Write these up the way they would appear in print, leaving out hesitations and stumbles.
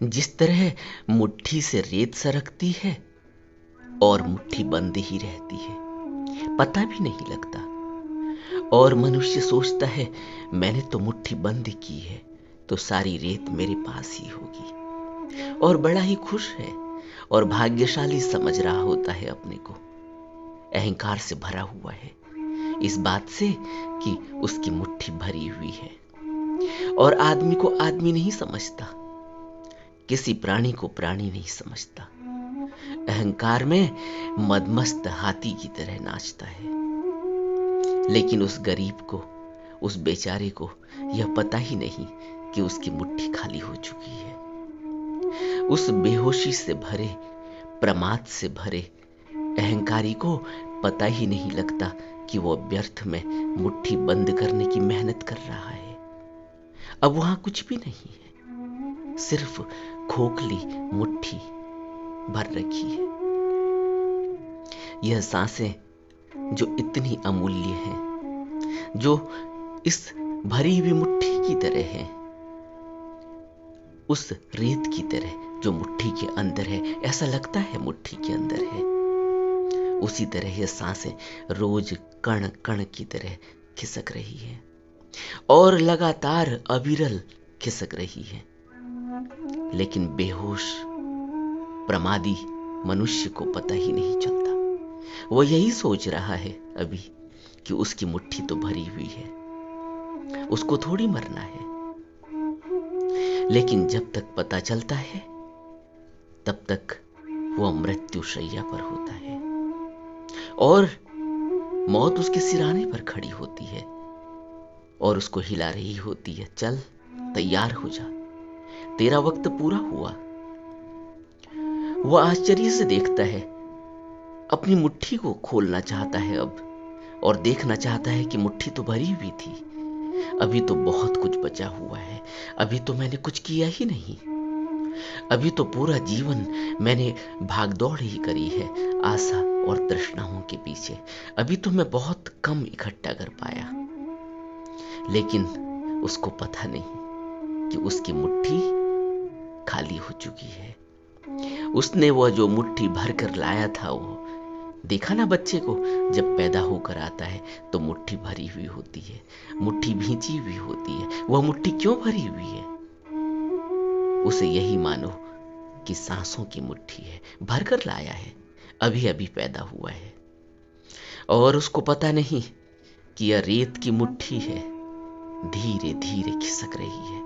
जिस तरह मुट्ठी से रेत सरकती है और मुट्ठी बंद ही रहती है, पता भी नहीं लगता। और मनुष्य सोचता है मैंने तो मुट्ठी बंद की है तो सारी रेत मेरे पास ही होगी, और बड़ा ही खुश है और भाग्यशाली समझ रहा होता है अपने को। अहंकार से भरा हुआ है, इस बात से कि उसकी मुट्ठी भरी हुई है। और आदमी को आदमी नहीं समझता, किसी प्राणी को प्राणी नहीं समझता। अहंकार में मदमस्त हाथी की तरह नाचता है। लेकिन उस गरीब को, उस बेचारे को यह पता ही नहीं कि उसकी मुट्ठी खाली हो चुकी है। उस बेहोशी से भरे, प्रमाद से भरे अहंकारी को पता ही नहीं लगता कि वह व्यर्थ में मुट्ठी बंद करने की मेहनत कर रहा है। अब वहां कुछ भी नहीं है, सिर्फ खोखली मुट्ठी भर रखी है। यह सांसें जो इतनी अमूल्य हैं, जो इस भरी हुई मुट्ठी की तरह है, उस रेत की तरह जो मुट्ठी के अंदर है, ऐसा लगता है मुट्ठी के अंदर है, उसी तरह यह सांसें रोज कण कण की तरह खिसक रही है और लगातार अविरल खिसक रही है। लेकिन बेहोश प्रमादी मनुष्य को पता ही नहीं चलता। वह यही सोच रहा है अभी कि उसकी मुट्ठी तो भरी हुई है, उसको थोड़ी मरना है। लेकिन जब तक पता चलता है तब तक वह मृत्यु शैया पर होता है और मौत उसके सिराने पर खड़ी होती है और उसको हिला रही होती है, चल तैयार हो जा, तेरा वक्त पूरा हुआ। वह आश्चर्य से देखता है, अपनी मुट्ठी को खोलना चाहता है अब, और देखना चाहता है कि मुट्ठी तो भरी हुई थी, अभी तो बहुत कुछ बचा हुआ है, अभी तो मैंने कुछ किया ही नहीं, अभी तो पूरा जीवन मैंने भागदौड़ ही करी है आशा और तृष्णाओं के पीछे, अभी तो मैं बहुत कम इकट्ठा कर पाया। लेकिन उसको पता नहीं कि उसकी मुट्ठी खाली हो चुकी है। उसने वह जो मुट्ठी भर कर लाया था, वो देखा ना बच्चे को, जब पैदा होकर आता है तो मुट्ठी भरी हुई होती है, मुट्ठी भींची हुई होती है। वह मुट्ठी क्यों भरी हुई है? उसे यही मानो कि सांसों की मुट्ठी है, भर कर लाया है, अभी अभी पैदा हुआ है। और उसको पता नहीं कि यह रेत की मुट्ठी है, धीरे धीरे खिसक रही है,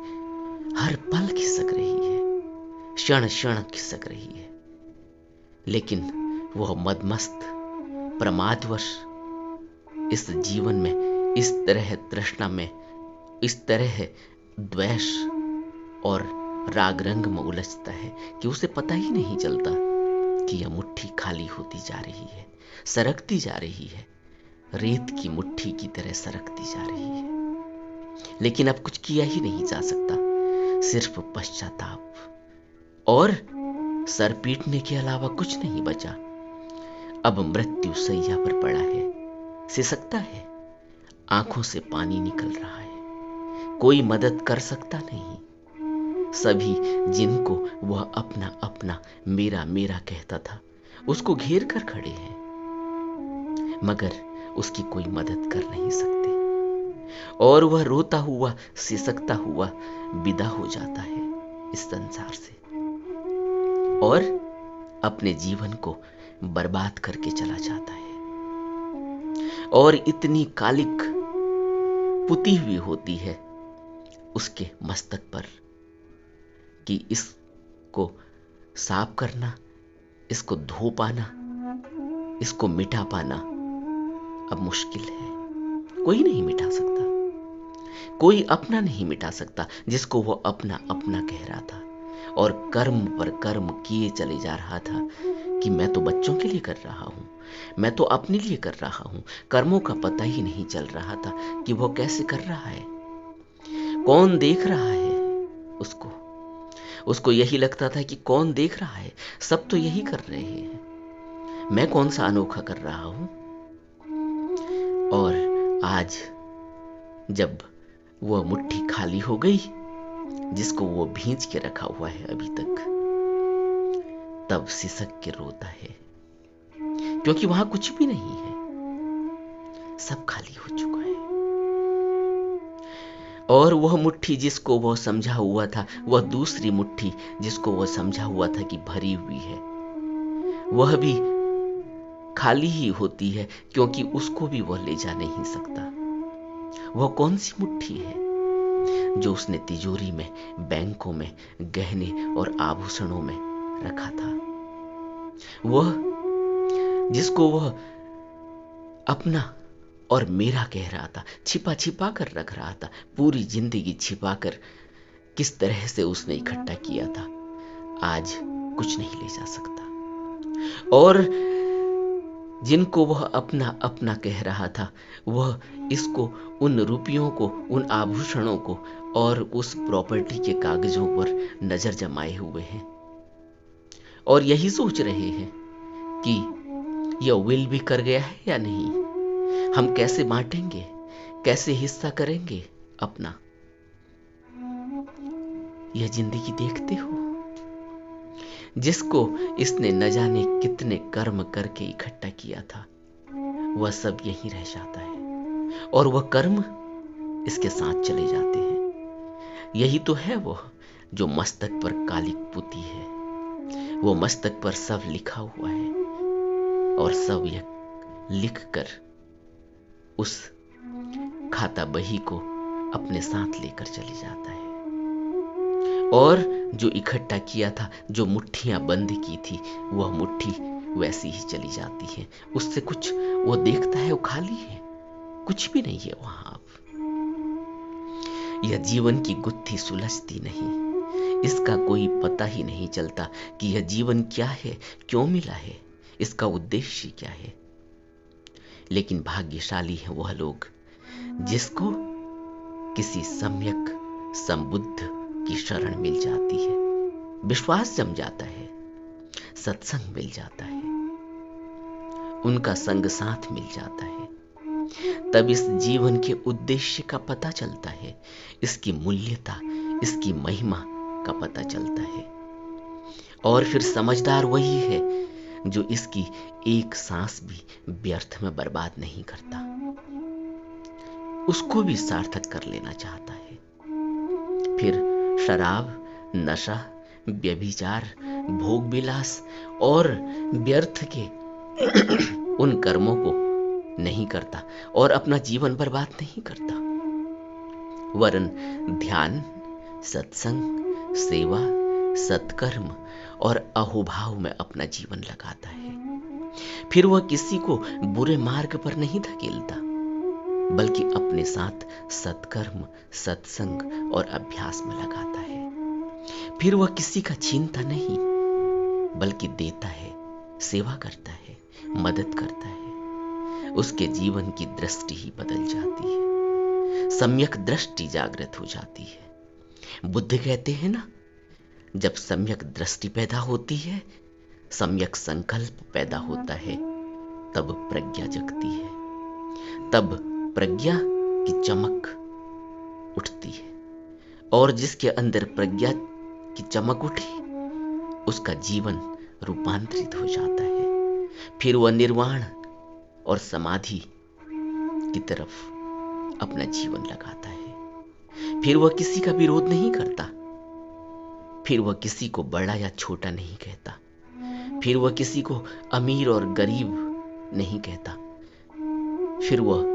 हर पल खिसक रही है, क्षण क्षण खिसक रही है। लेकिन वह मदमस्त प्रमादवश इस जीवन में, इस तरह तृष्णा में, इस तरह द्वेष और राग रंग में उलझता है कि उसे पता ही नहीं चलता कि यह मुट्ठी खाली होती जा रही है, सरकती जा रही है, रेत की मुट्ठी की तरह सरकती जा रही है। लेकिन अब कुछ किया ही नहीं जा सकता, सिर्फ पश्चाताप और सर पीटने के अलावा कुछ नहीं बचा। अब मृत्यु सैया पर पड़ा है, सिसकता है, आंखों से पानी निकल रहा है, कोई मदद कर सकता नहीं। सभी जिनको वह अपना अपना मेरा मेरा कहता था, उसको घेर कर खड़े हैं, मगर उसकी कोई मदद कर नहीं सकते। और वह रोता हुआ, सिसकता हुआ विदा हो जाता है इस संसार से और अपने जीवन को बर्बाद करके चला जाता है। और इतनी कालिक पुती हुई होती है उसके मस्तक पर कि इसको साफ करना, इसको धो पाना, इसको मिटा पाना अब मुश्किल है। कोई नहीं मिटा सकता, कोई अपना नहीं मिटा सकता जिसको वो अपना अपना कह रहा था और कर्म पर कर्म किए चले जा रहा था कि मैं तो बच्चों के लिए कर रहा हूं, मैं तो अपने लिए कर रहा हूं। कर्मों का पता ही नहीं चल रहा था कि वो कैसे कर रहा है, कौन देख रहा है उसको। उसको यही लगता था कि कौन देख रहा है, सब तो यही कर रहे हैं, मैं कौन सा अनोखा कर रहा हूं। और आज जब वह मुट्ठी खाली हो गई जिसको वो भींच के रखा हुआ है अभी तक, तब सिसक के रोता है, क्योंकि वहां कुछ भी नहीं है, सब खाली हो चुका है। और वह मुट्ठी जिसको वह समझा हुआ था, वह दूसरी मुट्ठी जिसको वह समझा हुआ था कि भरी हुई है, वह भी खाली ही होती है, क्योंकि उसको भी वह ले जा नहीं सकता। वह कौन सी मुट्ठी है जो उसने तिजोरी में, बैंकों में, गहने और आभूषणों में रखा था? वह जिसको वह अपना और मेरा कह रहा था, छिपा छिपा कर रख रहा था, पूरी जिंदगी छिपा कर किस तरह से उसने इकट्ठा किया था, आज कुछ नहीं ले जा सकता। और जिनको वह अपना अपना कह रहा था, वह इसको, उन रुपयों को, उन आभूषणों को और उस प्रॉपर्टी के कागजों पर नजर जमाए हुए हैं और यही सोच रहे हैं कि यह विल भी कर गया है या नहीं, हम कैसे बांटेंगे, कैसे हिस्सा करेंगे अपना। यह जिंदगी देखते हो, जिसको इसने न जाने कितने कर्म करके इकट्ठा किया था, वह सब यहीं रह जाता है और वह कर्म इसके साथ चले जाते हैं। यही तो है वह जो मस्तक पर कालिक पुती है, वो मस्तक पर सब लिखा हुआ है और सब यह लिख कर उस खाता बही को अपने साथ लेकर चले जाता है। और जो इकट्ठा किया था, जो मुट्ठियां बंद की थी, वह मुट्ठी वैसी ही चली जाती है। उससे कुछ वो देखता है, वो खाली है, कुछ भी नहीं है वहां अब। यह जीवन की गुत्थी सुलझती नहीं, इसका कोई पता ही नहीं चलता कि यह जीवन क्या है, क्यों मिला है, इसका उद्देश्य क्या है। लेकिन भाग्यशाली है वह लोग जिसको किसी सम्यक संबुद्ध की शरण मिल जाती है, विश्वास जम जाता है, सत्संग मिल जाता है, उनका संग साथ मिल जाता है। तब इस जीवन के उद्देश्य का पता चलता है, इसकी मूल्यता, इसकी महिमा का पता चलता है। और फिर समझदार वही है जो इसकी एक सांस भी व्यर्थ में बर्बाद नहीं करता, उसको भी सार्थक कर लेना चाहता है। फिर शराब, नशा, व्यभिचार, भोग विलास और व्यर्थ के उन कर्मों को नहीं करता और अपना जीवन बर्बाद नहीं करता, वरन ध्यान, सत्संग, सेवा, सत्कर्म और अहोभाव में अपना जीवन लगाता है। फिर वह किसी को बुरे मार्ग पर नहीं धकेलता, बल्कि अपने साथ सत्कर्म, सत्संग और अभ्यास में लगाता है। फिर वह किसी का छीनता नहीं, बल्कि देता है, सेवा करता है, मदद करता है। उसके जीवन की दृष्टि ही बदल जाती है, सम्यक दृष्टि जागृत हो जाती है। बुद्ध कहते हैं ना, जब सम्यक दृष्टि पैदा होती है, सम्यक संकल्प पैदा होता है, तब प्रज्ञा जगती है, तब प्रज्ञा की चमक उठती है। और जिसके अंदर प्रज्ञा की चमक उठी, उसका जीवन रूपांतरित हो जाता है। फिर वह निर्वाण और समाधि की तरफ अपना जीवन लगाता है। फिर वह किसी का विरोध नहीं करता, फिर वह किसी को बड़ा या छोटा नहीं कहता, फिर वह किसी को अमीर और गरीब नहीं कहता, फिर वह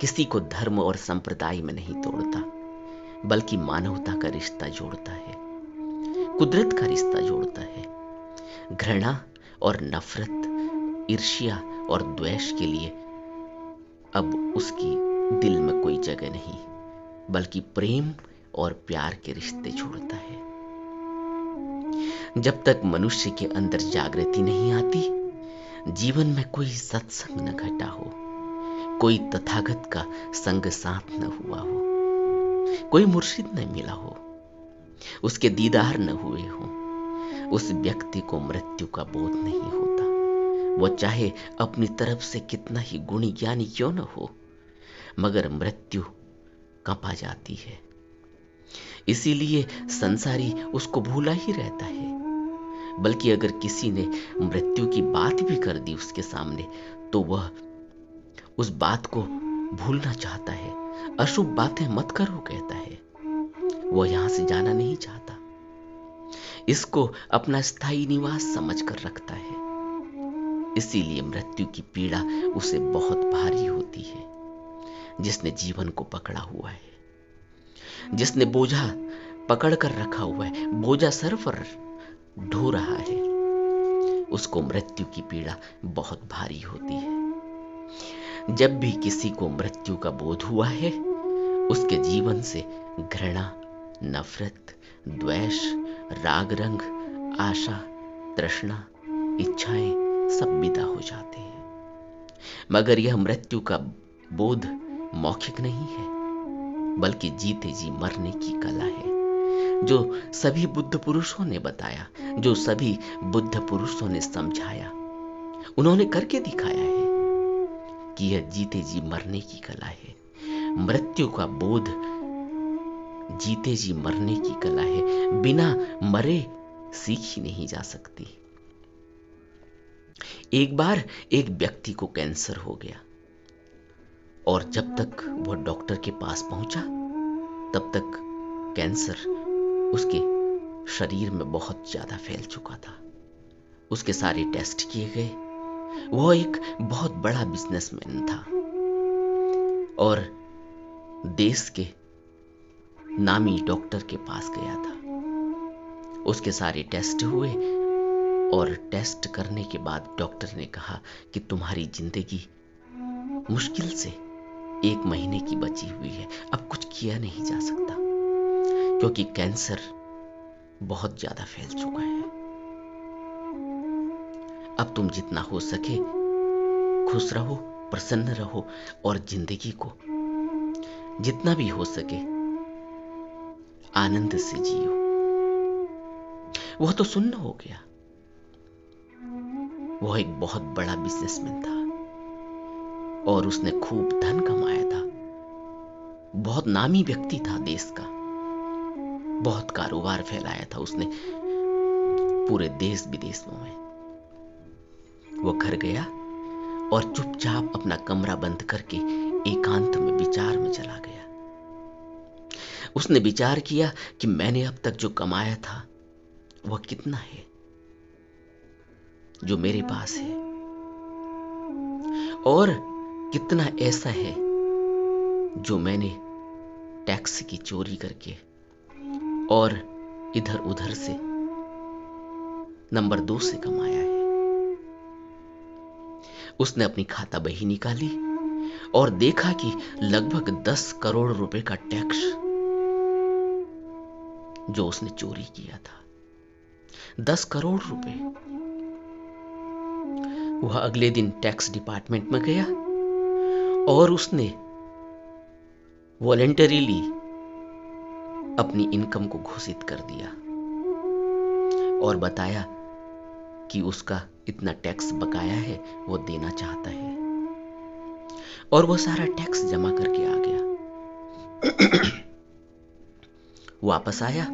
किसी को धर्म और संप्रदाय में नहीं तोड़ता, बल्कि मानवता का रिश्ता जोड़ता है, कुदरत का रिश्ता जोड़ता है। घृणा और नफरत, ईर्ष्या और द्वेष के लिए अब उसकी दिल में कोई जगह नहीं, बल्कि प्रेम और प्यार के रिश्ते जोड़ता है। जब तक मनुष्य के अंदर जागृति नहीं आती, जीवन में कोई सत्संग न घटा हो, कोई तथागत का संग साथ न हुआ हो, कोई मुर्शिद न मिला हो, उसके दीदार न हुए हो, उस व्यक्ति को मृत्यु का बोध नहीं होता। वह चाहे अपनी तरफ से कितना ही गुणी ज्ञानी क्यों न हो, मगर मृत्यु कंपा जाती है। इसीलिए संसारी उसको भूला ही रहता है। बल्कि अगर किसी ने मृत्यु की बात भी कर दी उसके सामने, तो वह उस बात को भूलना चाहता है। अशुभ बातें मत करो कहता है। वह यहां से जाना नहीं चाहता। इसको अपना स्थायी निवास समझकर रखता है। इसीलिए मृत्यु की पीड़ा उसे बहुत भारी होती है। जिसने जीवन को पकड़ा हुआ है, जिसने बोझा पकड़ कर रखा हुआ है, बोझा सर पर ढो रहा है, उसको मृत्यु की पीड़ा बहुत भारी होती है। जब भी किसी को मृत्यु का बोध हुआ है, उसके जीवन से घृणा, नफरत, द्वेष, राग रंग, आशा, तृष्णा, इच्छाएं सब विदा हो जाते हैं। मगर यह मृत्यु का बोध मौखिक नहीं है, बल्कि जीते जी मरने की कला है, जो सभी बुद्ध पुरुषों ने बताया, जो सभी बुद्ध पुरुषों ने समझाया। उन्होंने करके दिखाया है कि यह जीते जी मरने की कला है। मृत्यु का बोध जीते जी मरने की कला है। बिना मरे सीखी नहीं जा सकती। एक बार एक व्यक्ति को कैंसर हो गया, और जब तक वह डॉक्टर के पास पहुंचा, तब तक कैंसर उसके शरीर में बहुत ज्यादा फैल चुका था। उसके सारे टेस्ट किए गए। वह एक बहुत बड़ा बिजनेसमैन था और देश के नामी डॉक्टर के पास गया था। उसके सारे टेस्ट हुए और टेस्ट करने के बाद डॉक्टर ने कहा कि तुम्हारी जिंदगी मुश्किल से 1 महीने की बची हुई है। अब कुछ किया नहीं जा सकता, क्योंकि कैंसर बहुत ज्यादा फैल चुका है। अब तुम जितना हो सके खुश रहो, प्रसन्न रहो और जिंदगी को जितना भी हो सके आनंद से जियो। वह तो सुन्न हो गया। वह एक बहुत बड़ा बिजनेसमैन था और उसने खूब धन कमाया था। बहुत नामी व्यक्ति था देश का। बहुत कारोबार फैलाया था उसने पूरे देश विदेशों में। वो घर गया और चुपचाप अपना कमरा बंद करके एकांत में विचार में चला गया। उसने विचार किया कि मैंने अब तक जो कमाया था वह कितना है जो मेरे पास है, और कितना ऐसा है जो मैंने टैक्स की चोरी करके और इधर उधर से नंबर 2 से कमाया है। उसने अपनी खाता बही निकाली और देखा कि लगभग 10 करोड़ रुपए का टैक्स जो उसने चोरी किया था, 10 करोड़ रुपए। वह अगले दिन टैक्स डिपार्टमेंट में गया और उसने वॉलेंटरीली अपनी इनकम को घोषित कर दिया और बताया कि उसका इतना टैक्स बकाया है, वो देना चाहता है। और वो सारा टैक्स जमा करके आ गया। वापस आया।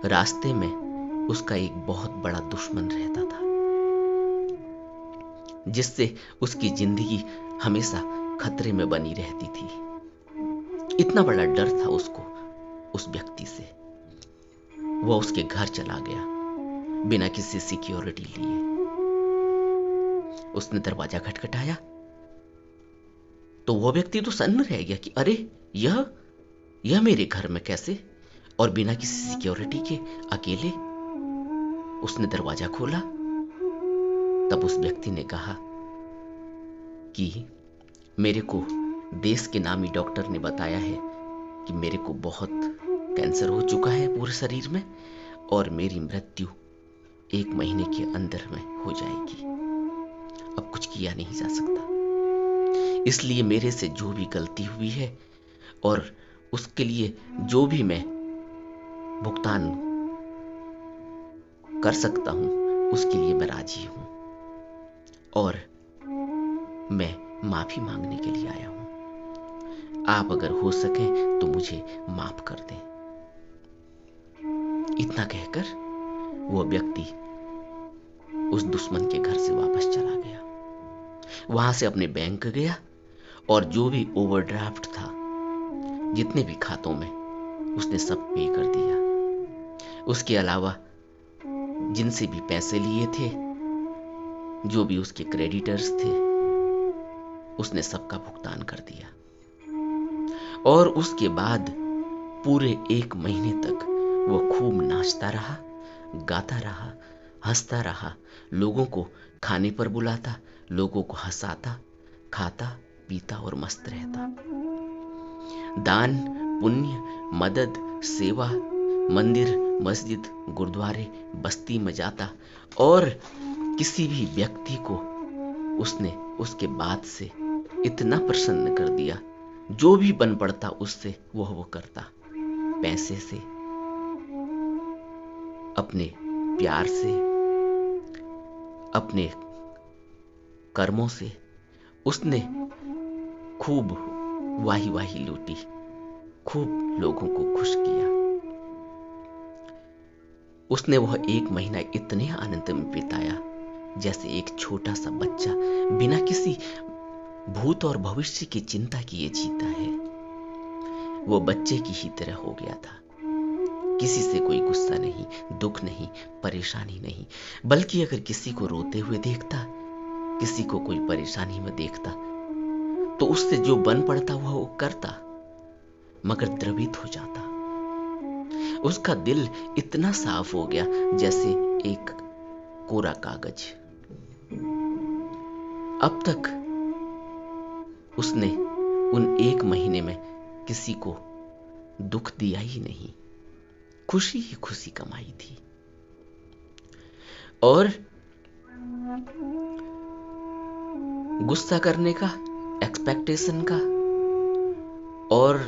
रास्ते में उसका एक बहुत बड़ा दुश्मन रहता था, जिससे उसकी जिंदगी हमेशा खतरे में बनी रहती थी। इतना बड़ा डर था उसको उस व्यक्ति से। वह उसके घर चला गया बिना किसी सिक्योरिटी लिए। उसने दरवाजा खटखटाया तो वो व्यक्ति तो सन्न रह गया कि अरे यह मेरे घर में कैसे, और बिना किसी सिक्योरिटी के अकेले। उसने दरवाजा खोला। तब उस व्यक्ति ने कहा कि मेरे को देश के नामी डॉक्टर ने बताया है कि मेरे को बहुत कैंसर हो चुका है पूरे शरीर में और मेरी मृत्यु 1 महीने के अंदर में हो जाएगी। अब कुछ किया नहीं जा सकता, इसलिए मेरे से जो भी गलती हुई है और उसके लिए जो भी मैं भुगतान कर सकता हूं उसके लिए मैं राजी हूं और मैं माफी मांगने के लिए आया हूं। आप अगर हो सके तो मुझे माफ कर दें। इतना कहकर वह व्यक्ति उस दुश्मन के घर से वापस चला गया। वहां से अपने बैंक गया और जो भी ओवरड्राफ्ट था, जितने भी खातों में, उसने सब पे कर दिया। उसके अलावा जिनसे भी पैसे लिए थे, जो भी उसके क्रेडिटर्स थे, उसने सबका भुगतान कर दिया। और उसके बाद पूरे 1 महीने तक वो खूब नाचता रहा, गाता रहा, हंसता रहा, लोगों को खाने पर बुलाता, लोगों को हंसाता, खाता पीता और मस्त रहता। दान पुण्य, मदद, सेवा, मंदिर मस्जिद गुरुद्वारे बस्ती में जाता और किसी भी व्यक्ति को उसने उसके बाद से इतना प्रसन्न कर दिया, जो भी बन पड़ता उससे वो करता। पैसे से, अपने प्यार से, अपने कर्मों से उसने खूब वाही वाही लूटी, खूब लोगों को खुश किया। उसने वह 1 महीना इतने आनंद में बिताया जैसे एक छोटा सा बच्चा बिना किसी भूत और भविष्य की चिंता किए जीता है। वो बच्चे की ही तरह हो गया था। किसी से कोई गुस्सा नहीं, दुख नहीं, परेशानी नहीं, बल्कि अगर किसी को रोते हुए देखता, किसी को कोई परेशानी में देखता, तो उससे जो बन पड़ता वह वो करता, मगर द्रवित हो जाता। उसका दिल इतना साफ हो गया जैसे एक कोरा कागज। अब तक उसने उन 1 महीने में किसी को दुख दिया ही नहीं, खुशी ही खुशी कमाई थी। और गुस्सा करने का, एक्सपेक्टेशन का, और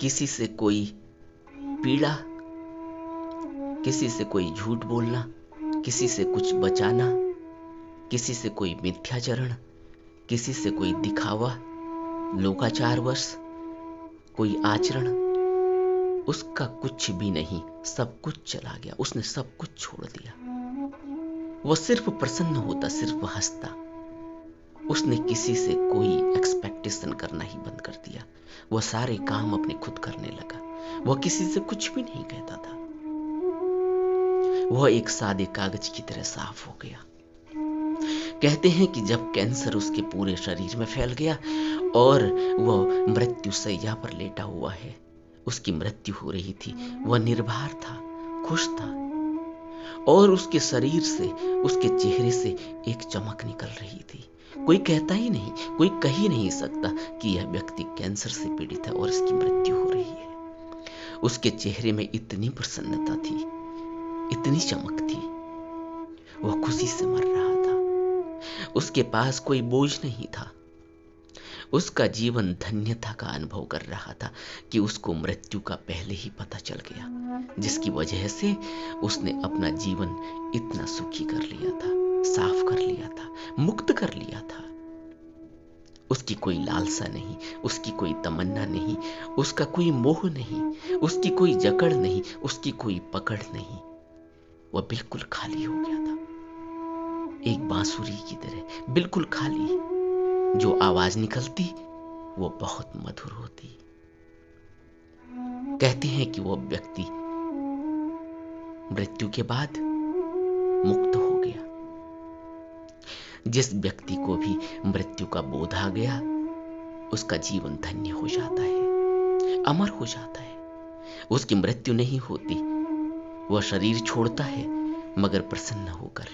किसी से कोई पीड़ा, किसी से कोई झूठ बोलना, किसी से कुछ बचाना, किसी से कोई मिथ्याचरण, किसी से कोई दिखावा, लोकाचारवश कोई आचरण, उसका कुछ भी नहीं, सब कुछ चला गया। उसने सब कुछ छोड़ दिया। वह सिर्फ प्रसन्न होता, सिर्फ हंसता। उसने किसी से कोई एक्सपेक्टेशन करना ही बंद कर दिया। वह सारे काम अपने खुद करने लगा। वह किसी से कुछ भी नहीं कहता था। वह एक सादे कागज की तरह साफ हो गया। कहते हैं कि जब कैंसर उसके पूरे शरीर में फैल गया और वह मृत्यु शैया पर लेटा हुआ है, उसकी मृत्यु हो रही थी, वह निर्भय था, खुश था, और उसके शरीर से, उसके चेहरे से एक चमक निकल रही थी। कोई कहता ही नहीं, कोई कह ही नहीं सकता कि यह व्यक्ति कैंसर से पीड़ित है और इसकी मृत्यु हो रही है। उसके चेहरे में इतनी प्रसन्नता थी, इतनी चमक थी, वह खुशी से मर रहा था। उसके पास कोई बोझ नहीं था। उसका जीवन धन्यता का अनुभव कर रहा था कि उसको मृत्यु का पहले ही पता चल गया, जिसकी वजह से उसने अपना जीवन इतना सुखी कर लिया था, साफ कर लिया था, मुक्त कर लिया था। उसकी कोई लालसा नहीं, उसकी कोई तमन्ना नहीं, उसका कोई मोह नहीं, उसकी कोई जकड़ नहीं, उसकी कोई पकड़ नहीं। वह बिल्कुल खाली हो गया था, एक बांसुरी की तरह, बिल्कुल खाली। जो आवाज निकलती वो बहुत मधुर होती। कहते हैं कि वो व्यक्ति मृत्यु के बाद मुक्त हो गया। जिस व्यक्ति को भी मृत्यु का बोध आ गया, उसका जीवन धन्य हो जाता है, अमर हो जाता है। उसकी मृत्यु नहीं होती, वह शरीर छोड़ता है, मगर प्रसन्न होकर,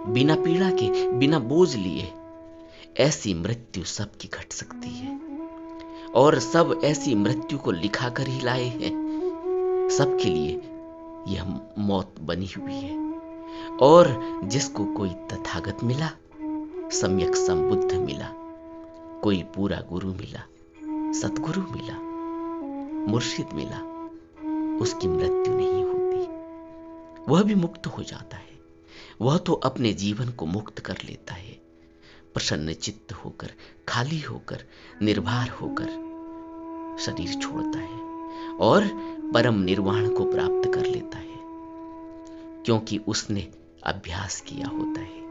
बिना पीड़ा के, बिना बोझ लिए। ऐसी मृत्यु सबकी घट सकती है और सब ऐसी मृत्यु को लिखा कर ही लाए हैं। सबके लिए यह मौत बनी हुई है। और जिसको कोई तथागत मिला, सम्यक संबुद्ध मिला, कोई पूरा गुरु मिला, सतगुरु मिला, मुर्शिद मिला, उसकी मृत्यु नहीं होती, वह भी मुक्त हो जाता है। वह तो अपने जीवन को मुक्त कर लेता है, प्रसन्न चित्त होकर, खाली होकर, निर्भर होकर शरीर छोड़ता है। और परम निर्वाण को प्राप्त कर लेता है, क्योंकि उसने अभ्यास किया होता है।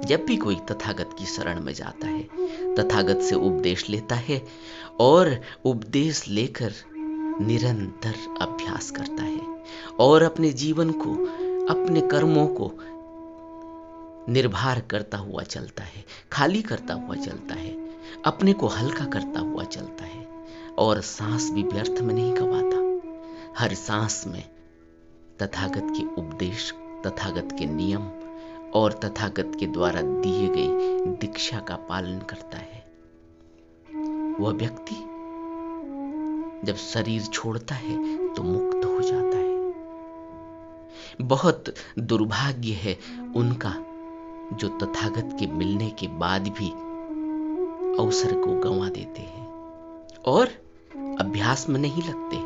जब भी कोई तथागत की शरण में जाता है, तथागत से उपदेश लेता है और उपदेश लेकर निरंतर अभ्यास करता है और अपने जीवन को, अपने कर्मों को निर्भर करता हुआ चलता है, खाली करता हुआ चलता है, अपने को हल्का करता हुआ चलता है और सांस भी व्यर्थ में नहीं गवाता। हर सांस में तथागत के उपदेश, तथागत के नियम और तथागत के द्वारा दिए गई दीक्षा का पालन करता है। वह व्यक्ति जब शरीर छोड़ता है तो मुक्त हो जाता है। बहुत दुर्भाग्य है उनका जो तथागत के मिलने के बाद भी अवसर को गंवा देते हैं और अभ्यास में नहीं लगते,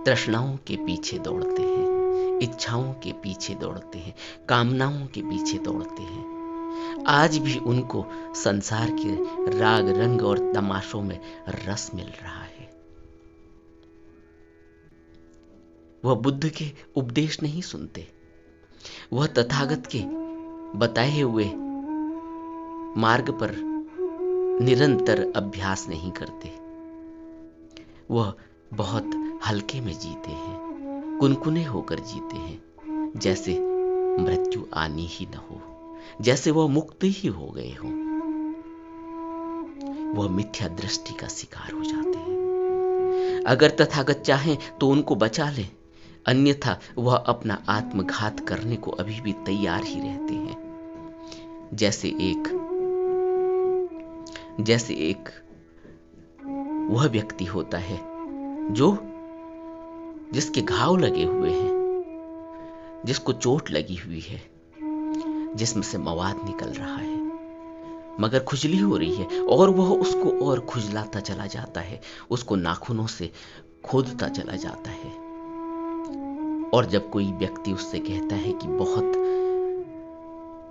तृष्णाओं के पीछे दौड़ते हैं, इच्छाओं के पीछे दौड़ते हैं, कामनाओं के पीछे दौड़ते हैं। आज भी उनको संसार के राग रंग और तमाशों में रस मिल रहा है। वह बुद्ध के उपदेश नहीं सुनते, वह तथागत के बताए हुए मार्ग पर निरंतर अभ्यास नहीं करते। वह बहुत हल्के में जीते हैं, कुनकुने होकर जीते हैं, जैसे मृत्यु आनी ही न हो, जैसे वह मुक्त ही हो गए हों। वह मिथ्या दृष्टि का शिकार हो जाते हैं। अगर तथागत चाहें तो उनको बचा लें, अन्यथा वह अपना आत्मघात करने को अभी भी तैयार ही रहते हैं। जैसे एक वह व्यक्ति होता है जिसके घाव लगे हुए हैं, जिसको चोट लगी हुई है, जिसमें से मवाद निकल रहा है, मगर खुजली हो रही है और वह उसको और खुजलाता चला जाता है, उसको नाखूनों से खोदता चला जाता है। और जब कोई व्यक्ति उससे कहता है कि बहुत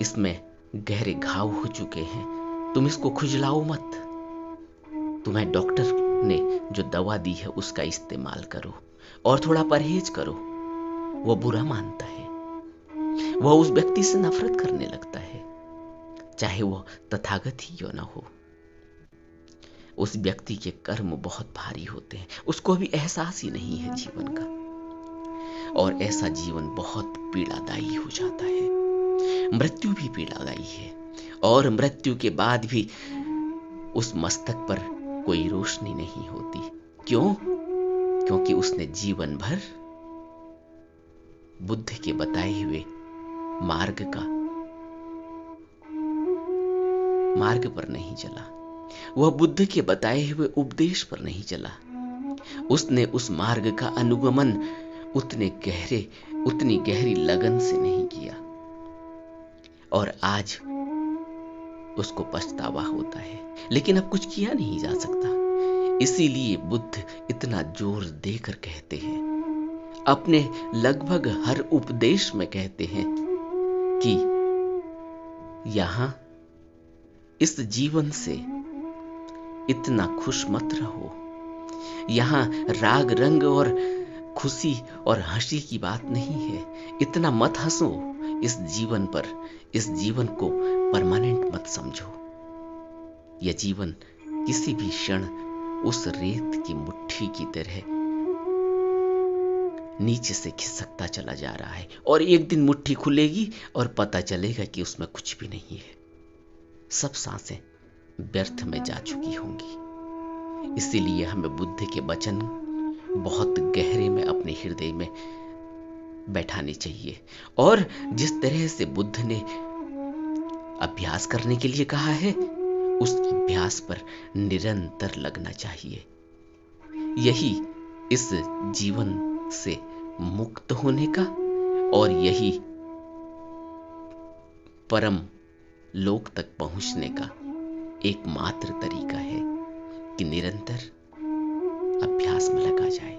इसमें गहरे घाव हो चुके हैं, तुम इसको खुजलाओ मत, तुम्हें डॉक्टर ने जो दवा दी है उसका इस्तेमाल करो और थोड़ा परहेज करो, वह बुरा मानता है। वह उस व्यक्ति से नफरत करने लगता है, चाहे वह तथागत ही क्यों ना हो। उस व्यक्ति के कर्म बहुत भारी होते हैं, उसको भी एहसास ही नहीं है जीवन का, और ऐसा जीवन बहुत पीड़ादायी हो जाता है। मृत्यु भी पीड़ादायी है और मृत्यु के बाद भी उस मस्तक पर कोई रोशनी नहीं होती। क्यों? क्योंकि उसने जीवन भर बुद्ध के बताए हुए मार्ग पर नहीं चला, वह बुद्ध के बताए हुए उपदेश पर नहीं चला। उसने उस मार्ग का अनुगमन उतनी गहरी लगन से नहीं किया और आज उसको पछतावा होता है, लेकिन अब कुछ किया नहीं जा सकता। इसीलिए बुद्ध इतना जोर देकर कहते हैं, अपने लगभग हर उपदेश में कहते हैं कि यहां इस जीवन से इतना खुश मत रहो, यहां राग रंग और खुशी और हंसी की बात नहीं है, इतना मत हंसो इस जीवन पर, इस जीवन को परमानेंट मत समझो। यह जीवन किसी भी क्षण उस रेत की मुट्ठी की तरह नीचे से खिसकता चला जा रहा है और एक दिन मुट्ठी खुलेगी और पता चलेगा कि उसमें कुछ भी नहीं है, सब सांसें व्यर्थ में जा चुकी होंगी। इसीलिए हमें बुद्ध के वचन बहुत गहरे में अपने हृदय में बैठाने चाहिए और जिस तरह से बुद्ध ने अभ्यास करने के लिए कहा है, उस अभ्यास पर निरंतर लगना चाहिए। यही इस जीवन से मुक्त होने का और यही परम लोक तक पहुंचने का एकमात्र तरीका है कि निरंतर अभ्यास में लगा जाए।